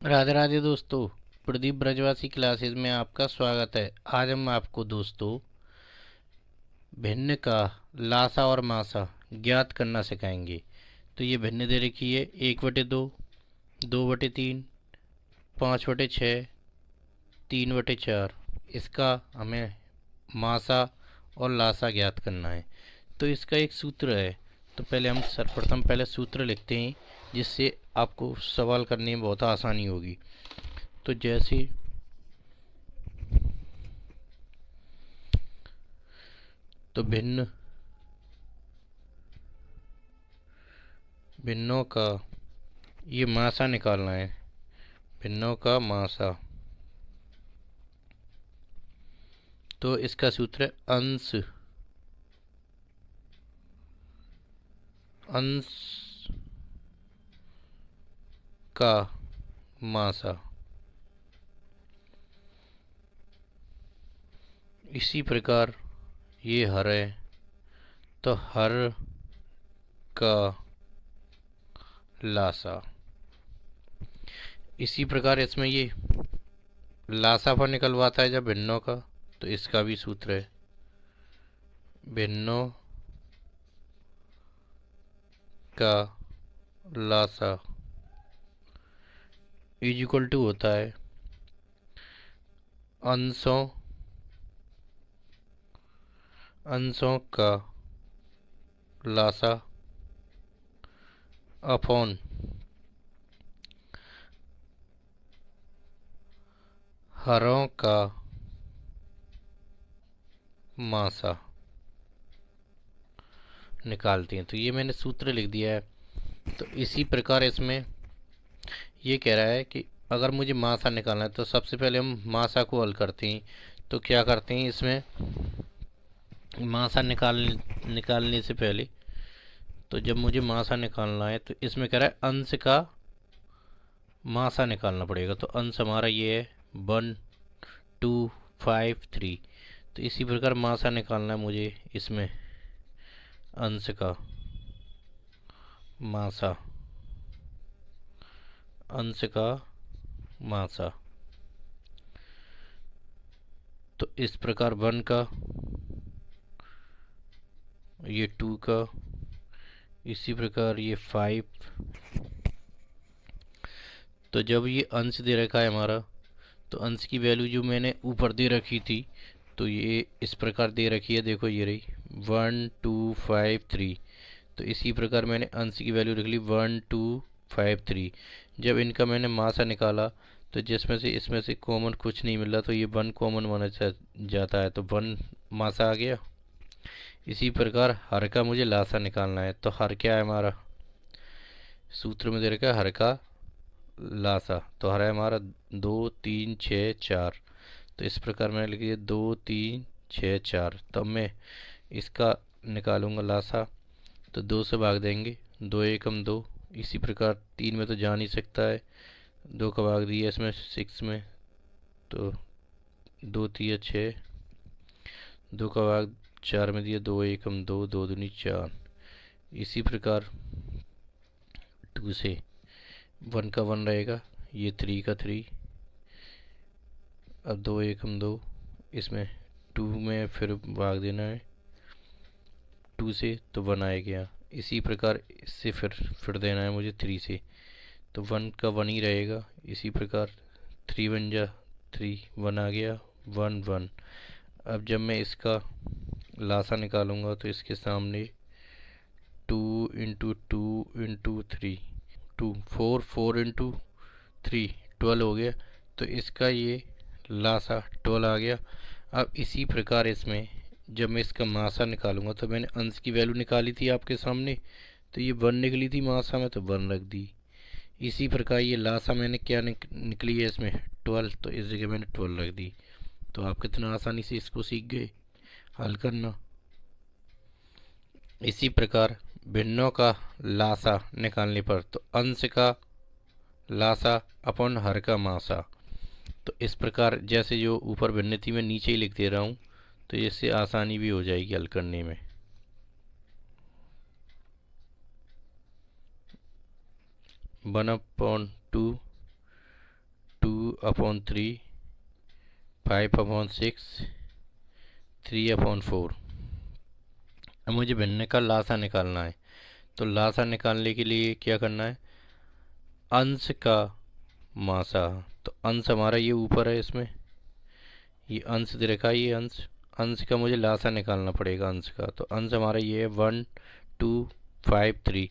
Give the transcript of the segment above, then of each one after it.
राधे राधे दोस्तों। प्रदीप ब्रजवासी क्लासेस में आपका स्वागत है। आज हम आपको दोस्तों भिन्न का लासा और मासा ज्ञात करना सिखाएंगे। तो ये भिन्न दे रखी है 1/2, 2/3, 5/6, 3/4। इसका हमें मासा और लासा ज्ञात करना है। तो इसका एक सूत्र है। तो पहले हम सर्वप्रथम पहले सूत्र लिखते हैं, जिससे आपको सवाल करने में बहुत आसानी होगी। तो जैसे तो भिन्नों का ये मासा निकालना है। भिन्नों का मासा। तो इसका सूत्र है अंश अंश का मासा। इसी प्रकार ये हर है, तो हर का लासा। इसी प्रकार इसमें ये लासा पर निकलवाता है जब भिन्नों का, तो इसका भी सूत्र है भिन्नों का लासा इज इक्वल टू होता है अंशों अंशों का लासा अपॉन हरों का मासा निकालते हैं। तो ये मैंने सूत्र लिख दिया है। तो इसी प्रकार इसमें ये कह रहा है कि अगर मुझे मासा निकालना है तो सबसे पहले हम मासा को हल करते हैं। तो क्या करते हैं, इसमें मासा निकालने से पहले, तो जब मुझे मासा निकालना है तो इसमें कह रहा है अंश का मासा निकालना पड़ेगा। तो अंश हमारा ये है 1, 2, 5, 3। तो इसी प्रकार मासा निकालना है मुझे इसमें अंश का मासा अंश का मासा। तो इस प्रकार 1 का, ये 2 का, इसी प्रकार ये 5। तो जब ये अंश दे रखा है हमारा, तो अंश की वैल्यू जो मैंने ऊपर दे रखी थी, तो ये इस प्रकार दे रखी है। देखो ये रही 1, 2, 5, 3। तो इसी प्रकार मैंने अंश की वैल्यू रख ली 1, 2, 5, 3। जब इनका मैंने मासा निकाला, तो जिसमें से इसमें से कॉमन कुछ नहीं मिला, तो ये 1 कॉमन माना जाता है, तो 1 मासा आ गया। इसी प्रकार हर का मुझे लासा निकालना है। तो हर क्या है हमारा, सूत्र में दे रखा है हर का लासा। तो हर है हमारा 2, 3, 6, 4। तो इस प्रकार मैंने लिख दिया 2, 3, 6, 4। तब मैं इसका निकालूंगा लासा। तो 2 से भाग देंगे, 2 एकम 2। इसी प्रकार 3 में तो जा नहीं सकता है, 2 का भाग दिया इसमें 6 में, तो 2 3 6। 2 का भाग 4 में दिया, 2 एकम 2, 2 दूनी 4। इसी प्रकार 2 से 1 का 1 रहेगा, ये 3 का 3। अब 2 एकम 2, इसमें 2 में फिर भाग देना है 2 से, तो 1 आ गया। इसी प्रकार इससे फिर देना है मुझे 3 से, तो 1 का 1 ही रहेगा। इसी प्रकार 3 1 जा 3, 1 आ गया, 1 1। अब जब मैं इसका लासा निकालूंगा, तो इसके सामने 2 इंटू 2 इंटू 3, 2 4, 4 इंटू 3 12 हो गया। तो इसका ये लासा 12 आ गया। अब इसी प्रकार इसमें जब मैं इसका मासा निकालूंगा, तो मैंने अंश की वैल्यू निकाली थी आपके सामने, तो ये 1 निकली थी मासा में, तो 1 रख दी। इसी प्रकार ये लासा मैंने क्या निकली है इसमें 12, तो इस जगह मैंने 12 रख दी। तो आप कितना आसानी से इसको सीख गए हल करना। इसी प्रकार भिन्नों का लासा निकालने पर, तो अंश का लासा अपन हर का मासा। तो इस प्रकार जैसे जो ऊपर भिन्न थी मैं नीचे ही लिख दे रहा हूँ, तो इससे आसानी भी हो जाएगी हल करने में। 1/2 2/3, 5/6, 3/4। अब मुझे भिन्न का लासा निकालना है। तो लासा निकालने के लिए क्या करना है, अंश का मासा। तो अंश हमारा ये ऊपर है, इसमें ये अंश दे रखा है, ये अंश, अंश का मुझे लासा निकालना पड़ेगा अंश का। तो अंश हमारा ये है 1 2 5 3।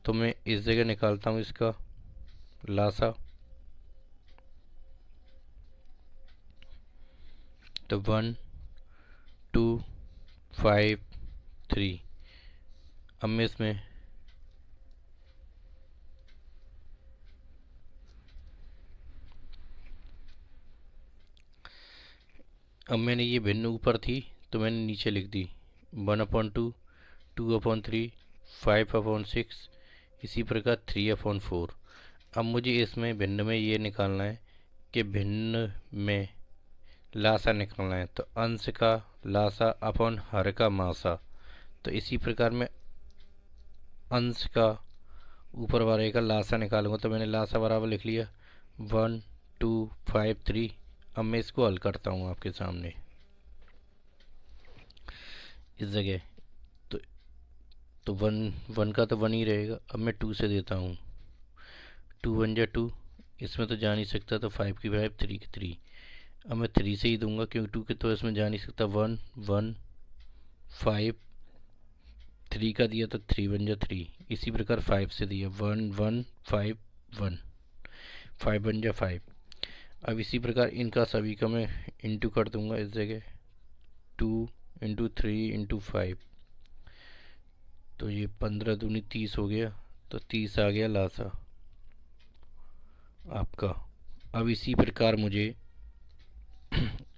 तो मैं इस जगह निकालता हूँ इसका लासा। तो 1 2 5 3। अब मैं इसमें अब मैंने ये भिन्न ऊपर थी तो मैंने नीचे लिख दी 1/2, 2/3, 5/6, इसी प्रकार 3/4। अब मुझे इसमें भिन्न में ये निकालना है कि भिन्न में लासा निकालना है। तो अंश का लासा अपॉन हर का मासा। तो इसी प्रकार मैं अंश का ऊपर वाले का लासा निकालूंगा। तो मैंने लासा बराबर लिख लिया 1 2 5 3। अब मैं इसको हल करता हूँ आपके सामने इस जगह। तो 1 का तो 1 ही रहेगा। अब मैं 2 से देता हूँ, 2 1 जा 2, इसमें तो जा नहीं सकता, तो 5 की 5, 3 की 3। अब मैं 3 से ही दूंगा क्योंकि 2 के तो इसमें जा नहीं सकता। 1 1 5, 3 का दिया तो 3 1 जा 3। इसी प्रकार 5 से दिया 1 1 5 1, 5 1 जा 5। अब इसी प्रकार इनका सभी का मैं इंटू कर दूंगा इस जगह 2 इंटू 3 इंटू 5। तो ये 15 दूनी 30 हो गया। तो 30 आ गया लासा आपका। अब इसी प्रकार मुझे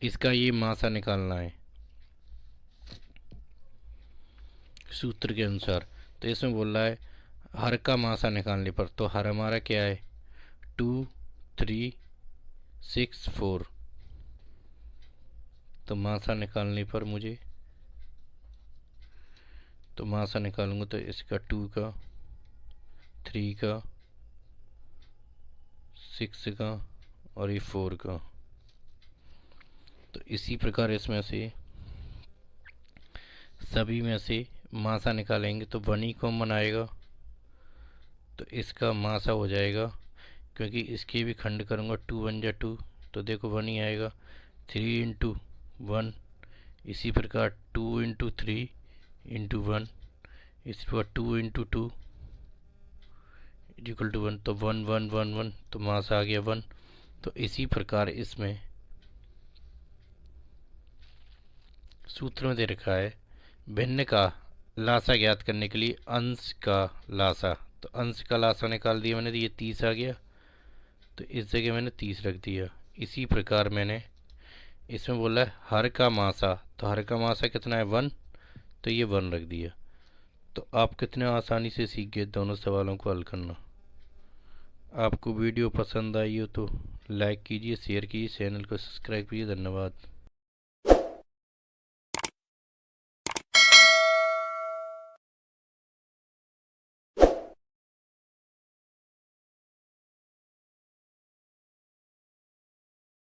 इसका ये मासा निकालना है सूत्र के अनुसार। तो इसमें बोल रहा है हर का मासा निकालने पर। तो हर हमारा क्या है 2 3 6 4। तो मासा निकालने पर मुझे, तो मासा निकालूंगा तो इसका 2 का 3 का 6 का और ये 4 का। तो इसी प्रकार इसमें से सभी में से मासा निकालेंगे तो 1 ही कॉमन आएगा। तो इसका मासा हो जाएगा, क्योंकि इसके भी खंड करूँगा 2 1 जा 2, तो देखो 1 ही आएगा। 3 इंटू 1, इसी प्रकार 2 इंटू 3 इंटू 1, इस पर 2 इंटू 2 इक्वल टू 1। तो 1 1 1 1, तो मास आ गया 1। तो इसी प्रकार इसमें सूत्र में दे रखा है भिन्न का लासा ज्ञात करने के लिए अंश का लासा। तो अंश का लासा निकाल दिया मैंने, तो ये 30 आ गया। तो इस जगह मैंने 30 रख दिया। इसी प्रकार मैंने इसमें बोला है हर का मासा। तो हर का मासा कितना है 1, तो ये 1 रख दिया। तो आप कितने आसानी से सीख गए दोनों सवालों को हल करना। आपको वीडियो पसंद आई हो तो लाइक कीजिए, शेयर कीजिए, चैनल को सब्सक्राइब कीजिए। धन्यवाद।